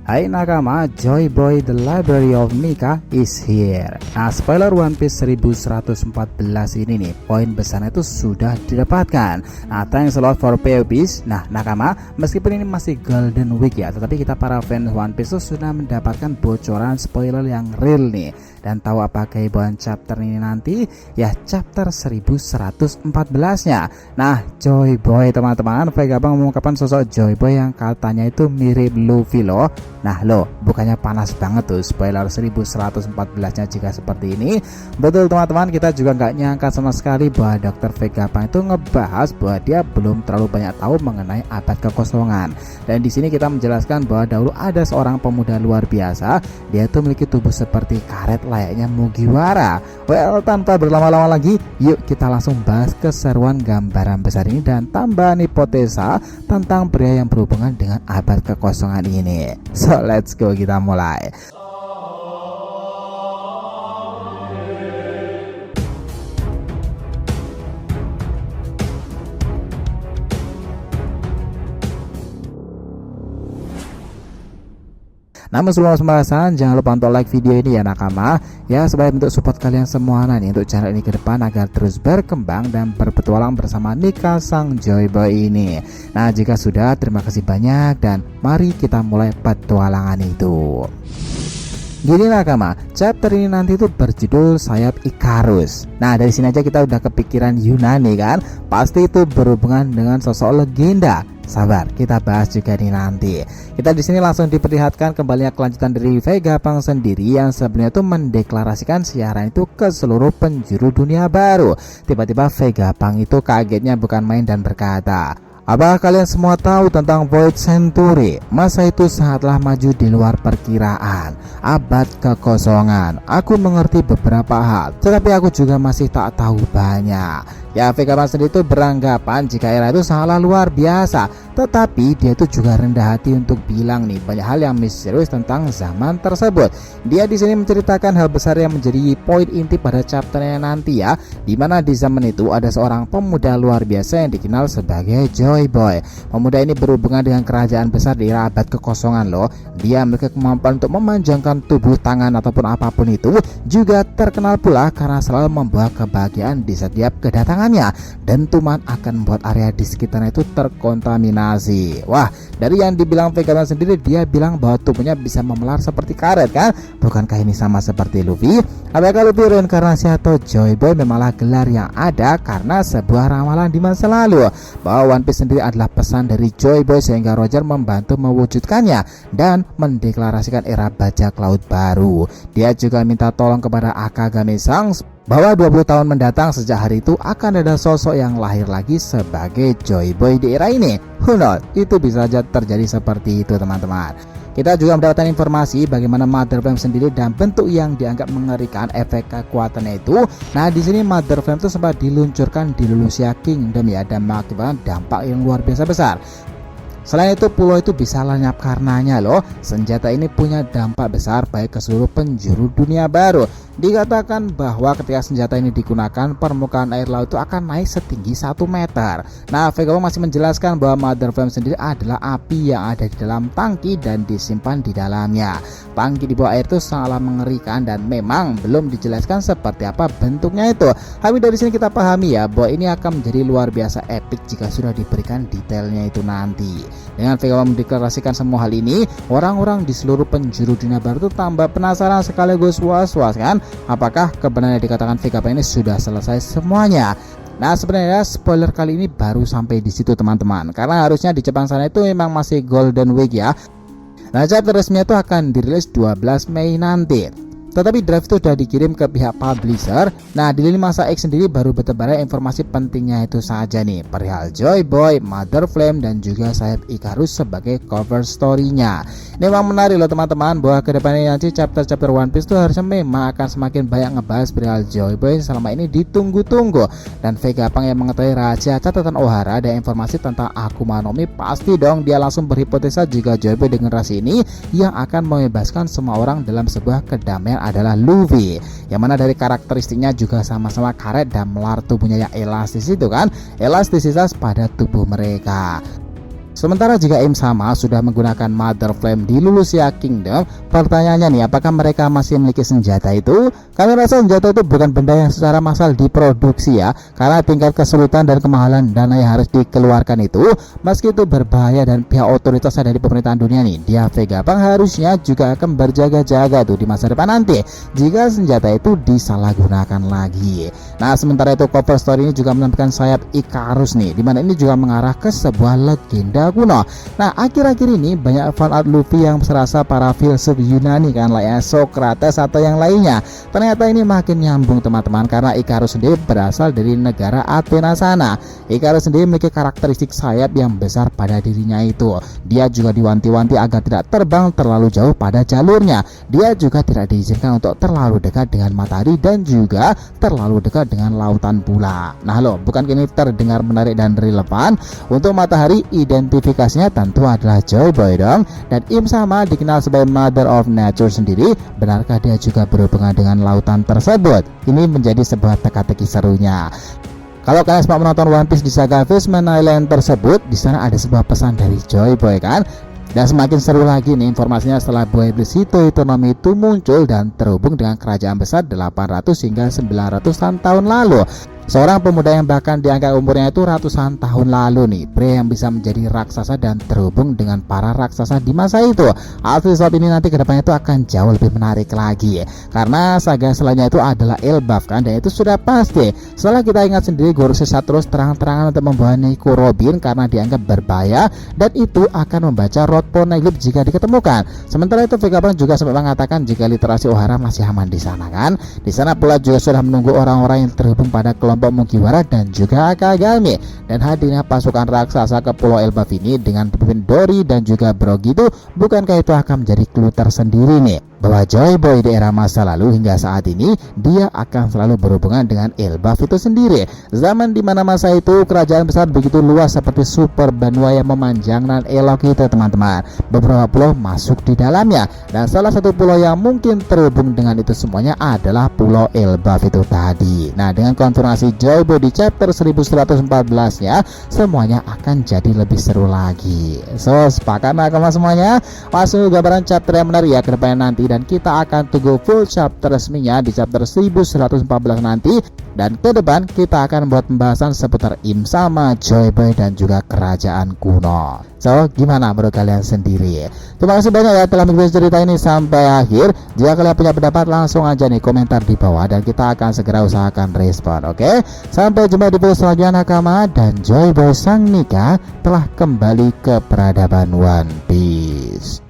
Hai nakama, Joy Boy The Library of Nika is here. Nah, spoiler One Piece 1114 ini nih, poin besarnya itu sudah didapatkan. Nah, thanks a lot for POPs. Nah nakama, meskipun ini masih Golden Week ya, tetapi kita para fans One Piece itu sudah mendapatkan bocoran spoiler yang real nih. Dan tahu apa kehebohan chapter ini nanti? Ya, chapter 1114 nya. Nah, Joy Boy teman-teman, Vegapunk mengungkapkan sosok Joy Boy yang katanya itu mirip Luffy loh. Nah loh, bukannya panas banget tuh spoiler 1114 nya jika seperti ini. Betul teman-teman, kita juga nggak nyangka sama sekali bahwa Dr. Vegapunk itu ngebahas bahwa dia belum terlalu banyak tahu mengenai abad kekosongan. Dan di sini kita menjelaskan bahwa dahulu ada seorang pemuda luar biasa, dia itu memiliki tubuh seperti karet layaknya Mugiwara. Well, tanpa berlama-lama lagi, yuk kita langsung bahas keseruan gambaran besar ini dan tambahan hipotesa tentang pria yang berhubungan dengan abad kekosongan ini. So let's go, kita mulai. Namun sebelum pembahasan, jangan lupa untuk like video ini ya nakama, ya supaya bentuk support kalian semua nih untuk channel ini ke depan agar terus berkembang dan berpetualang bersama Nika sang Joy Boy ini. Nah jika sudah, terima kasih banyak dan mari kita mulai petualangan itu. Gini nakama, chapter ini nanti itu berjudul Sayap Icarus. Nah dari sini aja kita udah kepikiran Yunani kan, pasti itu berhubungan dengan sosok legenda. Sabar, kita bahas juga nih nanti. Kita di sini langsung diperlihatkan kembalinya kelanjutan dari Vegapunk sendiri yang sebelumnya itu mendeklarasikan siaran itu ke seluruh penjuru dunia baru. Tiba-tiba Vegapunk itu kagetnya bukan main dan berkata, "Apa kalian semua tahu tentang Void Century? Masa itu sangatlah maju di luar perkiraan. Abad kekosongan. Aku mengerti beberapa hal, tetapi aku juga masih tak tahu banyak." Ya, Vegapunk sendiri itu beranggapan jika era itu sangatlah luar biasa, tetapi dia itu juga rendah hati untuk bilang nih banyak hal yang misterius tentang zaman tersebut. Dia di sini menceritakan hal besar yang menjadi poin inti pada chapternya nanti ya, dimana di zaman itu ada seorang pemuda luar biasa yang dikenal sebagai Joy Boy. Pemuda ini berhubungan dengan kerajaan besar di era abad kekosongan loh. Dia memiliki kemampuan untuk memanjangkan tubuh, tangan ataupun apapun itu. Juga terkenal pula karena selalu membawa kebahagiaan di setiap kedatangan. Dentuman akan membuat area di sekitarnya itu terkontaminasi. Wah, dari yang dibilang Vegapunk sendiri, dia bilang bahwa tubuhnya bisa memelar seperti karet kan? Bukankah ini sama seperti Luffy? Apakah Luffy reinkarnasi atau Joy Boy memanglah gelar yang ada karena sebuah ramalan di masa lalu bahwa One Piece sendiri adalah pesan dari Joy Boy sehingga Roger membantu mewujudkannya dan mendeklarasikan era bajak laut baru. Dia juga minta tolong kepada Akagame Sang bahwa 20 tahun mendatang sejak hari itu akan ada sosok yang lahir lagi sebagai Joy Boy di era ini. Who knows, itu bisa saja terjadi seperti itu teman-teman. Kita juga mendapatkan informasi bagaimana Mother Flame sendiri dan bentuk yang dianggap mengerikan efek kekuatannya itu. Nah di sini Mother Flame itu sempat diluncurkan di Lulusia Kingdom ya, dan mengakibatkan dampak yang luar biasa besar. Selain itu pulau itu bisa lenyap karenanya loh. Senjata ini punya dampak besar baik ke seluruh penjuru dunia baru. Dikatakan bahwa ketika senjata ini digunakan, permukaan air laut itu akan naik setinggi 1 meter. Nah Vegapunk masih menjelaskan bahwa Mother Flame sendiri adalah api yang ada di dalam tangki dan disimpan di dalamnya. Tangki di bawah air itu sangatlah mengerikan dan memang belum dijelaskan seperti apa bentuknya itu. Tapi dari sini kita pahami ya bahwa ini akan menjadi luar biasa epic jika sudah diberikan detailnya itu nanti. Dengan Vegapunk mendeklarasikan semua hal ini, orang-orang di seluruh penjuru dunia baru itu tambah penasaran sekaligus was-was kan, apakah kebenaran yang dikatakan Vegapunk ini sudah selesai semuanya. Nah sebenarnya spoiler kali ini baru sampai di situ teman-teman, karena harusnya di Jepang sana itu memang masih Golden Week ya. Nah chapter resminya itu akan dirilis 12 Mei nanti. Tetapi draft itu sudah dikirim ke pihak publisher. Nah di lini masa X sendiri baru bertebaran informasi pentingnya itu saja nih, perihal Joy Boy, Mother Flame dan juga Sayap Icarus sebagai cover story-nya. Ini memang menarik loh teman-teman, bahwa kedepannya nanti chapter-chapter One Piece itu harusnya memang akan semakin banyak ngebahas perihal Joy Boy selama ini ditunggu-tunggu. Dan Vegapunk yang mengetahui rahasia catatan Ohara dan informasi tentang Akuma no Mi, pasti dong dia langsung berhipotesa jika Joy Boy dengan generasi ini yang akan membebaskan semua orang dalam sebuah kedamaian adalah Luffy, yang mana dari karakteristiknya juga sama-sama karet dan melar tubuhnya yang elastis itu kan, elastisitas pada tubuh mereka. Sementara jika Im sama sudah menggunakan Mother Flame di Lulusia Kingdom, pertanyaannya nih, apakah mereka masih memiliki senjata itu? Kami rasa senjata itu bukan benda yang secara massal diproduksi ya, karena tingkat kesulitan dan kemahalan dana yang harus dikeluarkan itu, meski itu berbahaya dan pihak otoritas dari pemerintahan dunia nih, dia Vega Bang harusnya juga akan berjaga-jaga tuh di masa depan nanti jika senjata itu disalahgunakan lagi. Nah, sementara itu cover story ini juga menampilkan sayap Icarus nih, dimana ini juga mengarah ke sebuah legenda kuno. Nah, akhir-akhir ini banyak fanart Luffy yang serasa para filsuf Yunani kan lah ya, Socrates atau yang lainnya. Ternyata ini makin nyambung teman-teman, karena Icarus sendiri berasal dari negara Athena sana. Icarus sendiri memiliki karakteristik sayap yang besar pada dirinya itu. Dia juga diwanti-wanti agar tidak terbang terlalu jauh pada jalurnya. Dia juga tidak diizinkan untuk terlalu dekat dengan matahari dan juga terlalu dekat dengan lautan pula. Nah loh, bukan ini terdengar menarik dan relevan? Untuk matahari, identifikasinya tentu adalah Joy Boy dong. Dan Im sama dikenal sebagai Mother of Nature sendiri. Benarkah dia juga berhubungan dengan lautan tersebut? Ini menjadi sebuah teka-teki serunya. Kalau kalian sempat menonton One Piece di saga Fishman Island tersebut, di sana ada sebuah pesan dari Joy Boy kan. Dan semakin seru lagi nih informasinya setelah buah iblis Hitomi itu muncul dan terhubung dengan kerajaan besar 800 hingga 900-an tahun lalu. Seorang pemuda yang bahkan diangkat umurnya itu ratusan tahun lalu nih, pria yang bisa menjadi raksasa dan terhubung dengan para raksasa di masa itu. Episode ini nanti kedepannya itu akan jauh lebih menarik lagi, karena saga selanjutnya itu adalah Elbaf kan, dan itu sudah pasti. Setelah kita ingat sendiri Goro Sisa terus terang-terangan untuk membawa Nico Robin karena dianggap berbahaya, dan itu akan membaca Road Poneglyph jika diketemukan. Sementara itu Vega Bang juga sempat mengatakan jika literasi Ohara masih aman di sana kan. Di sana pula juga sudah menunggu orang-orang yang terhubung pada kelompok Mugiwara dan juga Akagami. Dan hadirnya pasukan raksasa ke Pulau Elbaf ini dengan pimpin Dory dan juga Brogy itu, bukankah itu akan menjadi clue tersendiri nih bahwa Joy Boy di era masa lalu hingga saat ini dia akan selalu berhubungan dengan Elbaf itu sendiri. Zaman dimana masa itu kerajaan besar begitu luas seperti super benua yang memanjang dan elok itu teman-teman. Beberapa pulau masuk di dalamnya, dan salah satu pulau yang mungkin terhubung dengan itu semuanya adalah Pulau Elbaf itu tadi. Nah, dengan konfirmasi Joy Boy di chapter 1114-nya, semuanya akan jadi lebih seru lagi. So, sepakat nakama semuanya? Langsung gambaran chapter yang menarik ya ke depannya nanti, dan kita akan tunggu full chapter resminya di chapter 1114 nanti. Dan ke depan kita akan membuat pembahasan seputar Im sama, Joy Boy dan juga kerajaan kuno. So, gimana menurut kalian sendiri? Terima kasih banyak ya telah mengikuti cerita ini sampai akhir. Jika kalian punya pendapat langsung aja nih komentar di bawah, dan kita akan segera usahakan respon. Oke? Sampai jumpa di video selanjutnya nakama, dan Joy Boy sang Nika telah kembali ke peradaban One Piece.